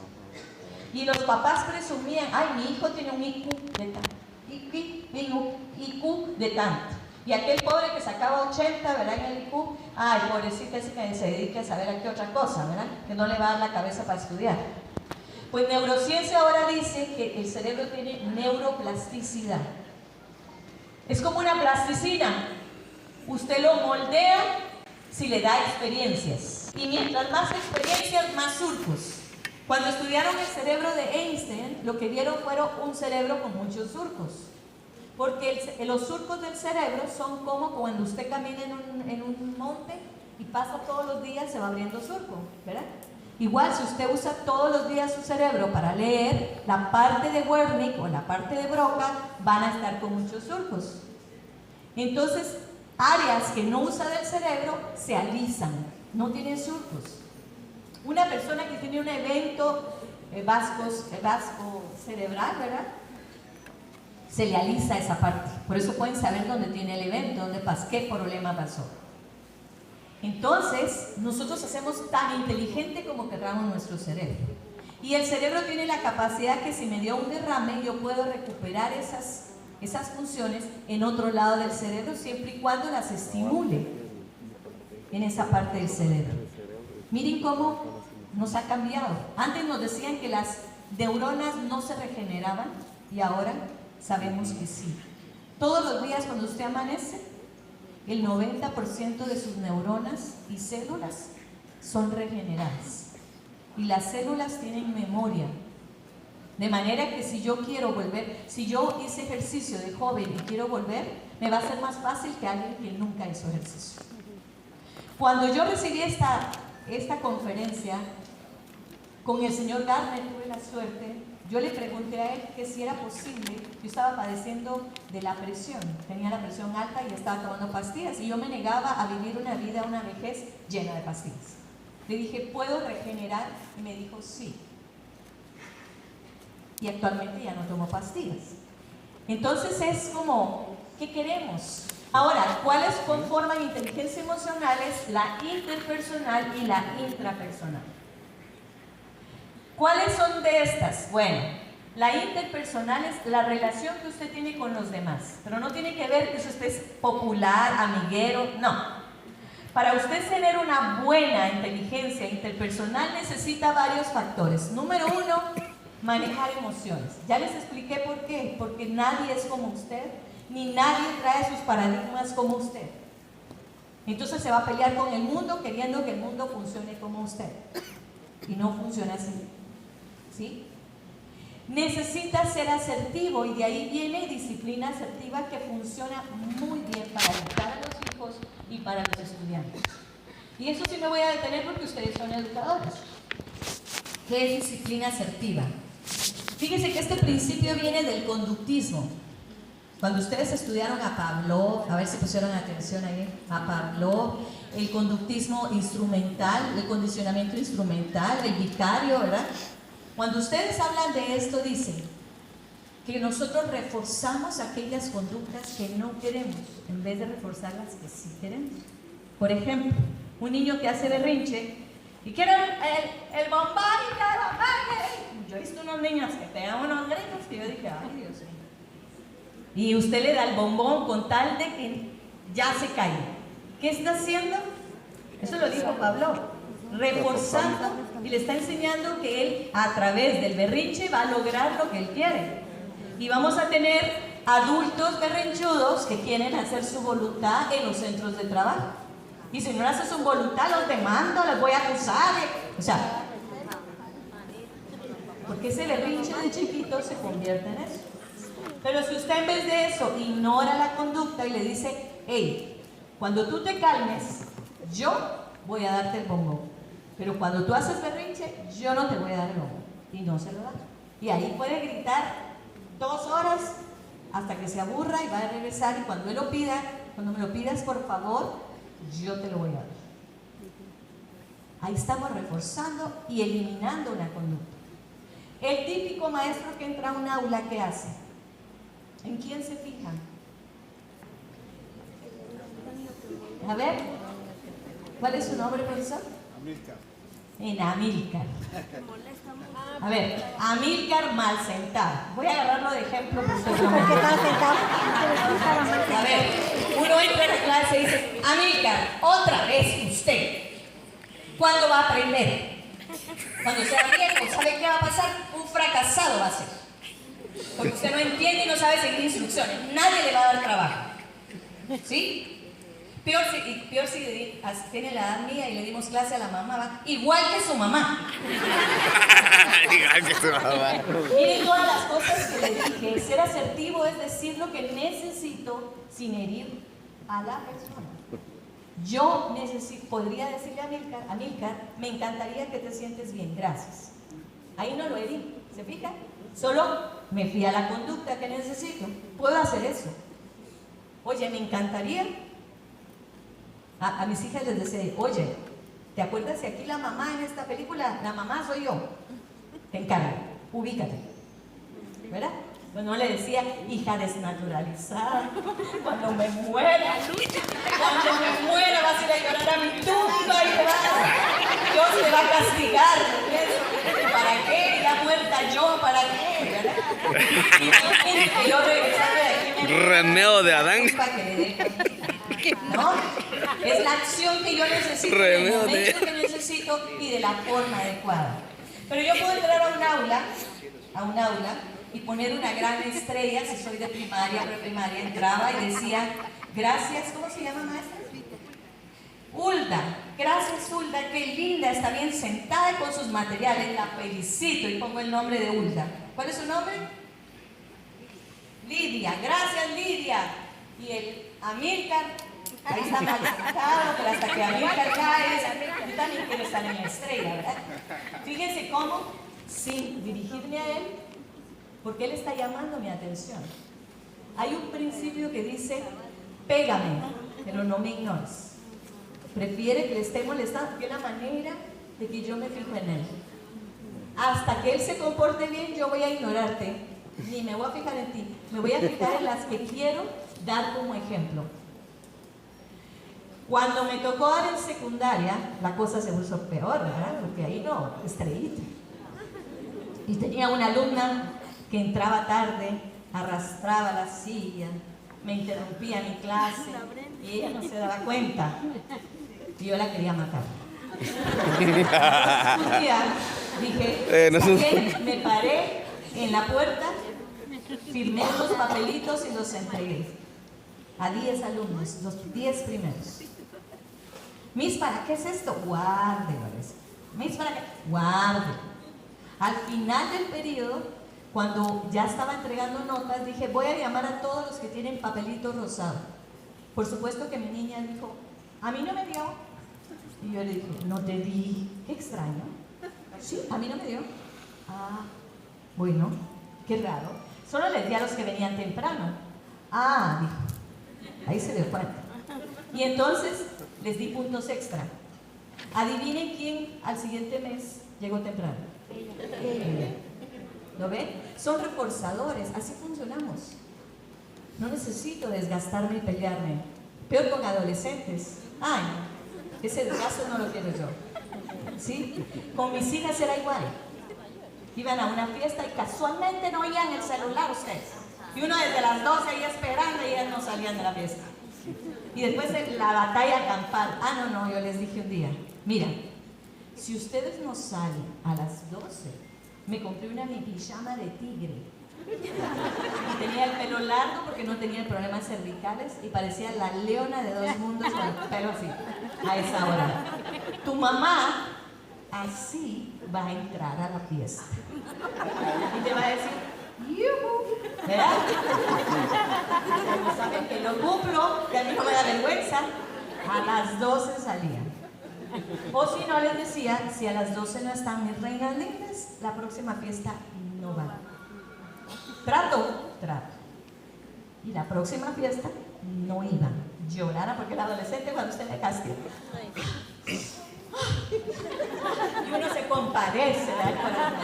Y los papás presumían, ay, mi hijo tiene un IQ de tanto, IQ de tanto. Y aquel pobre que sacaba 80, ¿verdad? En el IQ, ay, pobrecita, ese que se dedique a saber a qué otra cosa, ¿verdad? Que no le va a dar la cabeza para estudiar. Pues neurociencia ahora dice que el cerebro tiene neuroplasticidad. Es como una plasticina. Usted lo moldea si le da experiencias. Y mientras más experiencias, más surcos. Cuando estudiaron el cerebro de Einstein, lo que vieron fueron un cerebro con muchos surcos. Porque los surcos del cerebro son como cuando usted camina en un monte y pasa todos los días, se va abriendo surco, ¿verdad? Igual, si usted usa todos los días su cerebro para leer, la parte de Wernicke o la parte de Broca van a estar con muchos surcos. Entonces, áreas que no usa del cerebro se alisan, no tienen surcos. Una persona que tiene un evento vasco cerebral, ¿verdad? Se le alisa esa parte. Por eso pueden saber dónde tiene el evento, dónde pasó, qué problema pasó. Entonces, nosotros hacemos tan inteligente como querramos nuestro cerebro. Y el cerebro tiene la capacidad que si me dio un derrame, yo puedo recuperar esas funciones en otro lado del cerebro, siempre y cuando las estimule en esa parte del cerebro. Miren cómo nos ha cambiado. Antes nos decían que las neuronas no se regeneraban y ahora sabemos que sí. Todos los días cuando usted amanece, el 90% de sus neuronas y células son regeneradas. Y las células tienen memoria. De manera que si yo quiero volver, si yo hice ejercicio de joven y quiero volver, me va a ser más fácil que alguien que nunca hizo ejercicio. Cuando yo recibí esta conferencia con el señor Gardner, tuve la suerte, yo le pregunté a él que si era posible. Yo estaba padeciendo de la presión, tenía la presión alta y estaba tomando pastillas y yo me negaba a vivir una vida, una vejez llena de pastillas. Le dije, ¿puedo regenerar? Y me dijo, sí. Y actualmente ya no tomo pastillas. Entonces es como, ¿qué queremos? Ahora, ¿cuáles conforman inteligencia emocional? Es la interpersonal y la intrapersonal. ¿Cuáles son de estas? Bueno, la interpersonal es la relación que usted tiene con los demás, pero no tiene que ver que usted es popular, amiguero, no. Para usted tener una buena inteligencia interpersonal necesita varios factores. Número 1, manejar emociones. Ya les expliqué por qué. Porque nadie es como usted, ni nadie trae sus paradigmas como usted. Entonces se va a pelear con el mundo queriendo que el mundo funcione como usted. Y no funciona así. ¿Sí? Necesita ser asertivo y de ahí viene disciplina asertiva que funciona muy bien para educar a los hijos y para los estudiantes. Y eso sí me voy a detener porque ustedes son educadores. ¿Qué es disciplina asertiva? Fíjense que este principio viene del conductismo. Cuando ustedes estudiaron a Pavlov, a ver si pusieron atención ahí, a Pavlov, el conductismo instrumental, el condicionamiento instrumental, el vicario, ¿verdad? Cuando ustedes hablan de esto, dicen, que nosotros reforzamos aquellas conductas que no queremos, en vez de reforzar las que sí queremos. Por ejemplo, un niño que hace berrinche y quiere el bombón y que el bombón. Yo he visto unos niños que pegan unos gritos que yo dije, ay Dios mío. Y usted le da el bombón con tal de que ya se caiga. ¿Qué está haciendo? Eso lo dijo Pablo, reforzando y le está enseñando que él a través del berrinche va a lograr lo que él quiere. Y vamos a tener adultos berrinchudos que quieren hacer su voluntad en los centros de trabajo. Y si no haces su voluntad, los demando, les voy a acusar. O sea, porque ese berrinche de chiquito se convierte en eso. Pero si usted en vez de eso ignora la conducta y le dice, hey, cuando tú te calmes, yo voy a darte el bombón. Pero cuando tú haces berrinche, yo no te voy a dar el bombón. Y no se lo da. Y ahí puede gritar 2 horas hasta que se aburra y va a regresar. Y cuando él lo pida, cuando me lo pidas, por favor, yo te lo voy a dar. Ahí estamos reforzando y eliminando una conducta. El típico maestro que entra a un aula, ¿qué hace? ¿En quién se fija? A ver, ¿cuál es su nombre, profesor? Amílcar. En Amílcar. A ver, Amílcar mal sentado. Voy a agarrarlo de ejemplo porque ¿Por qué estaba sentado? a ver, uno entra a la clase y dice, Amílcar, otra vez usted. ¿Cuándo va a aprender? Cuando sea viejo, ¿sabe qué va a pasar? Un fracasado va a ser. Porque usted no entiende y no sabe seguir instrucciones. Nadie le va a dar trabajo. ¿Sí? Peor si tiene la edad mía y le dimos clase a la mamá, ¿va? Igual que su mamá. Igual que su mamá. Miren todas las cosas que le dije. Ser asertivo es decir lo que necesito sin herir a la persona. Yo podría decirle a Amílcar, me encantaría que te sientes bien, gracias. Ahí no lo herí, ¿se fijan? Solo me fui a la conducta que necesito. Puedo hacer eso. Oye, me encantaría. A mis hijas les decía, oye, ¿te acuerdas que aquí la mamá en esta película, la mamá soy yo? Te encargo, ubícate. ¿Verdad? Pues no le decía, hija desnaturalizada, cuando me muera vas a ir a llorar a mi tumba y Dios te va a castigar. ¿Para qué? Ya muerta yo, ¿para qué? ¿Verdad? Y yo regresando de aquí. Remeo de Adán. ¿No? Es la acción que yo necesito, el momento que necesito y de la forma adecuada. Pero yo puedo entrar a un aula y poner una gran estrella, si soy de primaria, preprimaria, entraba y decía, gracias, ¿cómo se llama, maestra? Hulda, gracias Hulda, qué linda, está bien sentada con sus materiales, la felicito y pongo el nombre de Hulda. ¿Cuál es su nombre? Lidia, gracias Lidia. Y el Amílcar, ahí está mal sentado, pero hasta que Amílcar cae, yo también quiero estar en la estrella, ¿verdad? Fíjense cómo, sin dirigirme a él, porque él está llamando mi atención. Hay un principio que dice, pégame, pero no me ignores. Prefiere que le esté molestando, porque es la manera de que yo me fijo en él. Hasta que él se comporte bien, yo voy a ignorarte, ni me voy a fijar en ti, me voy a fijar en las que quiero dar como ejemplo. Cuando me tocó dar en secundaria, la cosa se puso peor, ¿verdad? Porque ahí no, estrellita. Y tenía una alumna que entraba tarde, arrastraba la silla, me interrumpía mi clase y ella no se daba cuenta. Y yo la quería matar. Un día dije, me paré en la puerta, firmé los papelitos y los entregué a 10 alumnos, los 10 primeros. Miss, ¿para qué es esto? Guarde, Miss, ¿para qué? Guarde. Al final del periodo, cuando ya estaba entregando notas, dije, voy a llamar a todos los que tienen papelito rosado. Por supuesto que mi niña dijo, a mí no me dio. Y yo le dije, no te di. Qué extraño. Sí, a mí no me dio. Ah, bueno, qué raro. Solo les di a los que venían temprano. Ah, dijo. Ahí se dio cuenta. Y entonces les di puntos extra. Adivinen quién al siguiente mes llegó temprano. Ella. ¿Lo ven? Son reforzadores, así funcionamos. No necesito desgastarme y pelearme. Peor con adolescentes. Ay, ese desgaste no lo quiero yo. ¿Sí? Con mis hijas era igual. Iban a una fiesta y casualmente no oían el celular ustedes. Y uno desde las 12 ahí esperando y ellas no salían de la fiesta. Y después de la batalla campal. Ah, no, yo les dije un día, mira, si ustedes no salen a las 12, me compré una mi pijama de tigre. Y tenía el pelo largo porque no tenía problemas cervicales y parecía la leona de dos mundos con el pelo así, a esa hora. Tu mamá así va a entrar a la fiesta. Y te va a decir, ¡yuhu! ¿Verdad? Como saben que lo cumplo, que a mí no me da vergüenza, a las 12 salían. O si no, les decía, si a las 12 no están mis reinas lindas, la próxima fiesta no va. Trato. Y la próxima fiesta no iban. Llorara porque era adolescente cuando usted le castiga. Y uno se compadece, ¿verdad?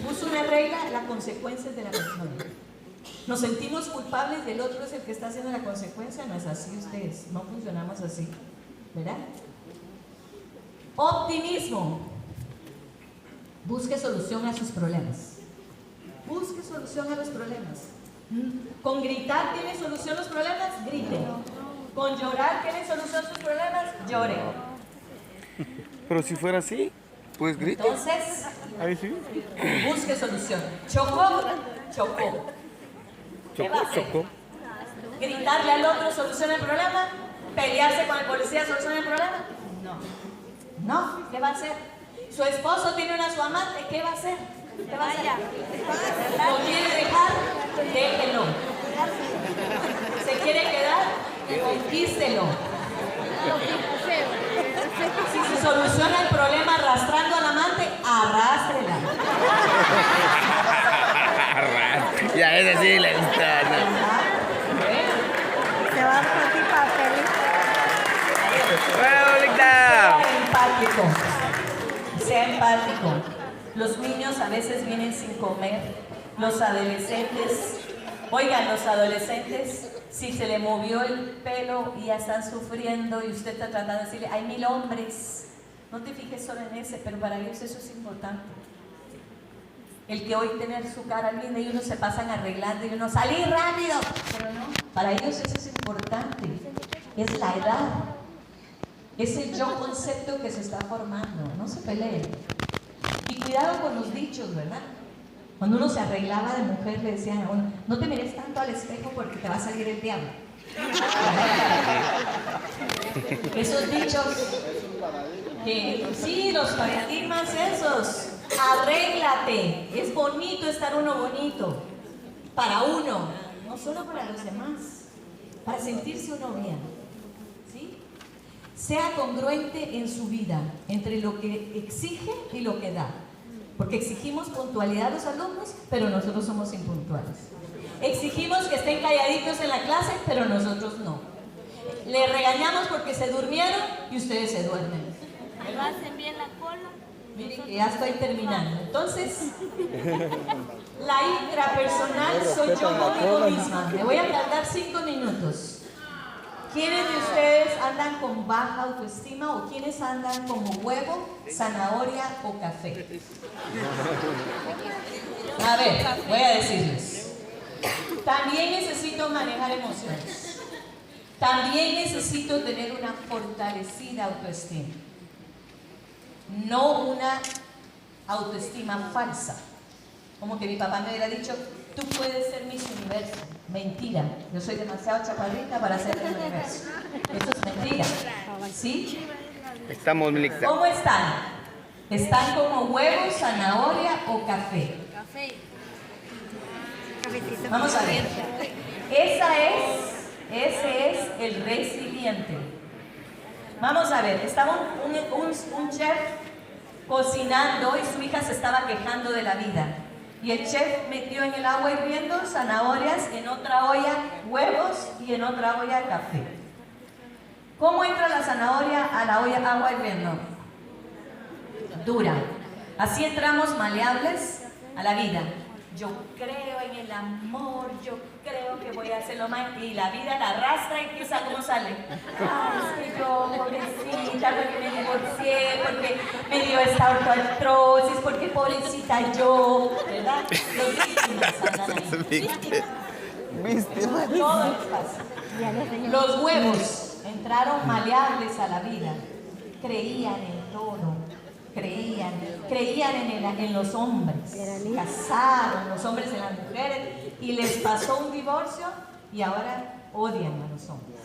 Puso una regla, las consecuencias de la persona. Nos sentimos culpables del otro, es el que está haciendo la consecuencia. No es así, ustedes. No funcionamos así, ¿verdad? Optimismo. Busque solución a sus problemas. Busque solución a los problemas. Con gritar tiene solución los problemas, grite. Con llorar tiene solución sus problemas, llore. Pero si fuera así, pues grita. Entonces, Ahí sí. busque solución. Chocó. ¿Qué va a hacer? Chocó. ¿Gritarle al otro soluciona el problema? ¿Pelearse con el policía soluciona el problema? No, ¿qué va a hacer? Su esposo tiene su amante, ¿qué va a hacer? ¿Qué va a hacer? ¿Lo quiere dejar? Déjelo. ¿Se quiere quedar? Conquístelo. Si se soluciona el problema arrastrando al amante, arrástrela. Ya es así, la gusta. Se va por ti papel. Sea empático. Los niños a veces vienen sin comer. Los adolescentes, oigan, los adolescentes, si se le movió el pelo y ya están sufriendo y usted está tratando de decirle, hay 1000 hombres. No te fijes solo en ese, pero para ellos eso es importante. El que hoy tener su cara linda y unos se pasan arreglando y uno salí rápido, pero no, para ellos eso es importante. Es la edad. Es el yo concepto que se está formando. No se peleen. Y cuidado con los dichos, ¿verdad? Cuando uno se arreglaba de mujer le decían a uno, no te mires tanto al espejo porque te va a salir el diablo. Esos dichos que sí, los paradigmas esos. Arréglate. Es bonito estar uno bonito. Para uno, no solo para los demás. Para sentirse uno bien. ¿Sí? Sea congruente en su vida entre lo que exige y lo que da. Porque exigimos puntualidad a los alumnos, pero nosotros somos impuntuales. Exigimos que estén calladitos en la clase, pero nosotros no. Le regañamos porque se durmieron y ustedes se duermen. ¿Lo hacen bien la cola? Miren que ya estoy terminando. Entonces, la intrapersonal soy yo conmigo misma. Me voy a tardar 5 minutos. ¿Quiénes de ustedes andan con baja autoestima o quiénes andan como huevo, zanahoria o café? A ver, voy a decirles. También necesito manejar emociones. También necesito tener una fortalecida autoestima. No una autoestima falsa. Como que mi papá me hubiera dicho, tú puedes ser Miss Universo. Mentira, yo soy demasiado chaparrita para ser Miss Universo. Eso es mentira. ¿Sí? Estamos mixtas. ¿Cómo están? ¿Están como huevos, zanahoria o café? Café. Cafecito. Vamos a ver. Ese es el recipiente. Vamos a ver, estaba un chef cocinando y su hija se estaba quejando de la vida. Y el chef metió en el agua hirviendo zanahorias, en otra olla huevos y en otra olla café. ¿Cómo entra la zanahoria a la olla agua hirviendo? Dura. Así entramos maleables a la vida. Yo creo en el amor, yo creo que voy a hacerlo más. Y la vida la arrastra y quizá cómo sale. Ay, es que yo, pobrecita, porque me divorcié, porque me dio esta autoartrosis, porque pobrecita yo, ¿verdad? Los víctimas andan ahí. Todo les pasa. Los huevos entraron maleables a la vida. Creían en todo. Creían en los hombres, casaron los hombres en las mujeres y les pasó un divorcio y ahora odian a los hombres.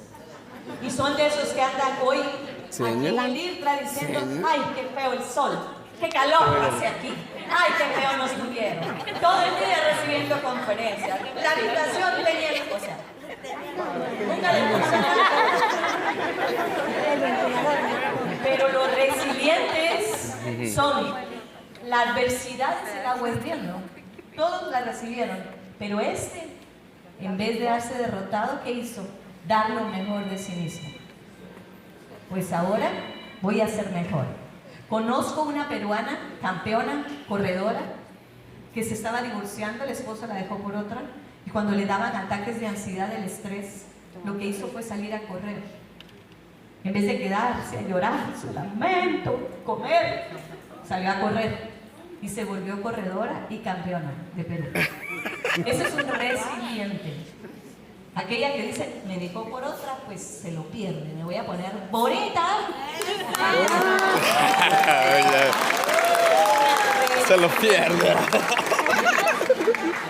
Y son de esos que andan hoy aquí en el IRTRA diciendo, ay, qué feo el sol, qué calor hace aquí, ay, qué feo nos murieron. Todo el día recibiendo conferencias, la habitación tenía, o sea, nunca les gusta nada. Pero los resilientes son la adversidad es el agua hirviendo. Todos la recibieron, pero en vez de darse derrotado, ¿qué hizo? Dar lo mejor de sí mismo. Pues ahora voy a ser mejor. Conozco una peruana, campeona, corredora, que se estaba divorciando, el esposo la dejó por otra, y cuando le daban ataques de ansiedad, del estrés, lo que hizo fue salir a correr. En vez de quedarse a llorar, su lamento, comer, salió a correr y se volvió corredora y campeona de Perú. Ese es un resiliente. Aquella que dice, me dejó por otra, pues se lo pierde, me voy a poner bonita. Se lo pierde.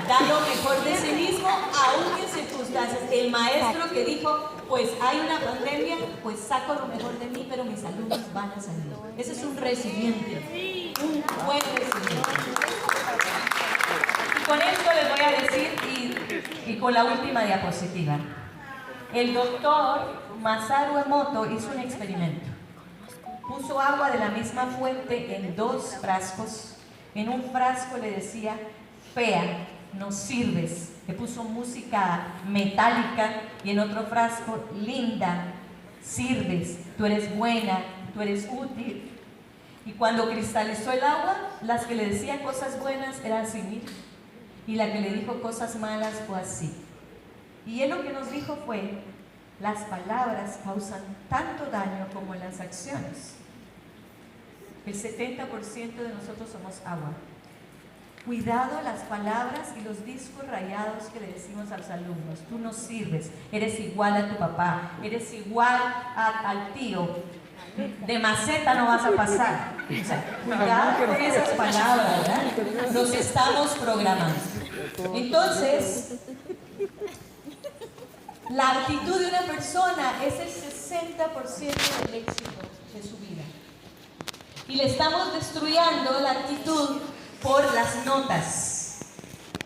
Da lo mejor de sí mismo, aún en circunstancias. El maestro que dijo, pues hay una pandemia, pues saco lo mejor de mí, pero mis alumnos van a salir. Ese es un resiliente, un buen resiliente. Y con esto les voy a decir, y con la última diapositiva. El doctor Masaru Emoto hizo un experimento. Puso agua de la misma fuente en 2 frascos. En un frasco le decía, fea, no sirves. Le puso música metálica y en otro frasco, linda, sirves, tú eres buena, tú eres útil. Y cuando cristalizó el agua, las que le decían cosas buenas eran así, mira, y la que le dijo cosas malas fue así. Y él lo que nos dijo fue, las palabras causan tanto daño como las acciones. El 70% de nosotros somos agua. Cuidado las palabras y los discos rayados que le decimos a los alumnos. Tú no sirves, eres igual a tu papá, eres igual al tío. De maceta no vas a pasar. O sea, cuidado con esas palabras, ¿verdad? Los estamos programando. Entonces, la actitud de una persona es el 60% del éxito de su vida. Y le estamos destruyendo la actitud por las notas.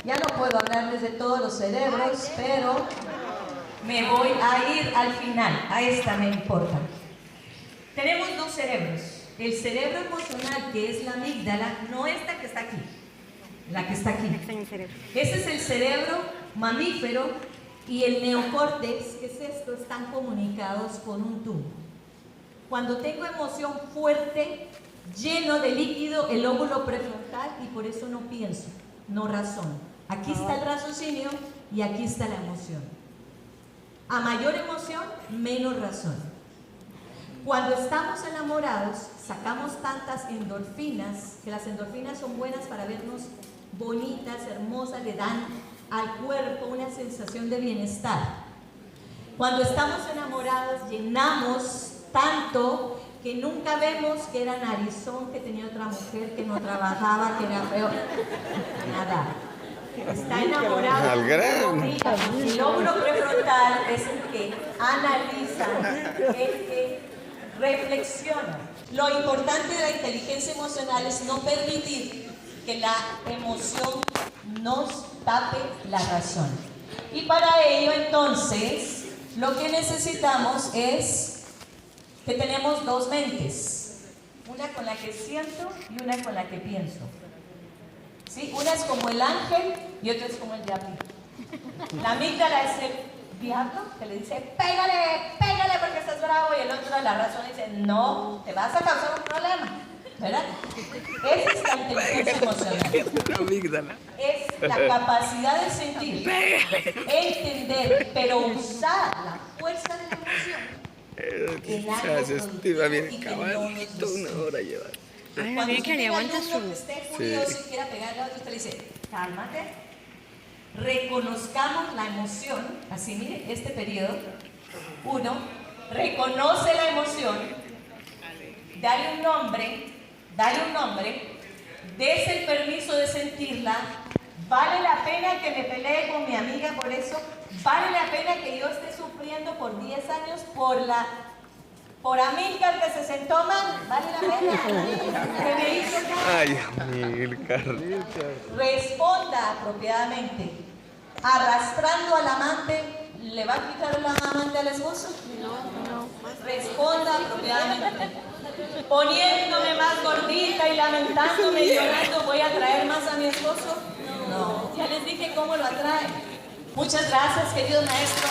Ya no puedo hablarles de todos los cerebros, pero me voy a ir al final. A esta me importa. Tenemos 2 cerebros. El cerebro emocional, que es la amígdala, no esta que está aquí, la que está aquí. Ese es el cerebro mamífero y el neocórtex, que es esto, están comunicados con un tubo. Cuando tengo emoción fuerte, lleno de líquido, el lóbulo prefrontal, y por eso no pienso, no razono. Aquí está el raciocinio y aquí está la emoción. A mayor emoción, menos razón. Cuando estamos enamorados, sacamos tantas endorfinas, que las endorfinas son buenas para vernos bonitas, hermosas, le dan al cuerpo una sensación de bienestar. Cuando estamos enamorados, llenamos tanto que nunca vemos que era narizón, que tenía otra mujer, que no trabajaba, que era feo. Nada. Está enamorado. El lóbulo prefrontal es el que analiza, el que reflexiona. Lo importante de la inteligencia emocional es no permitir que la emoción nos tape la razón. Y para ello, entonces, lo que necesitamos es que tenemos 2 mentes, una con la que siento y una con la que pienso. ¿Sí? Una es como el ángel y otra es como el diablo. La amígdala es el diablo que le dice, pégale, pégale porque estás bravo, y el otro de la razón dice, no, te vas a causar un problema. ¿verdad? Esa es la inteligencia emocional. Es la capacidad de sentir, entender, pero usar la fuerza de la emoción en algo productivo y que no nos destruya. Cuando bien que le aguanta alumno que esté furioso y quiera pegarle a otro, usted le dice, cálmate, reconozcamos la emoción. Así, mire, este periodo, uno, reconoce la emoción, dale un nombre, des el permiso de sentirla. Vale la pena que me pelee con mi amiga por eso, vale la pena que yo esté sufriendo por 10 años por Amílcar que se sentó mal, vale la pena que me hizo caso. Ay, Amílcar. Responda apropiadamente. Arrastrando al amante, ¿le va a quitar el amante al esposo? No. Responda apropiadamente. Poniéndome más gordita y lamentándome y llorando, ¿voy a atraer más a mi esposo? No. Ya les dije cómo lo atrae. Muchas gracias, queridos maestros.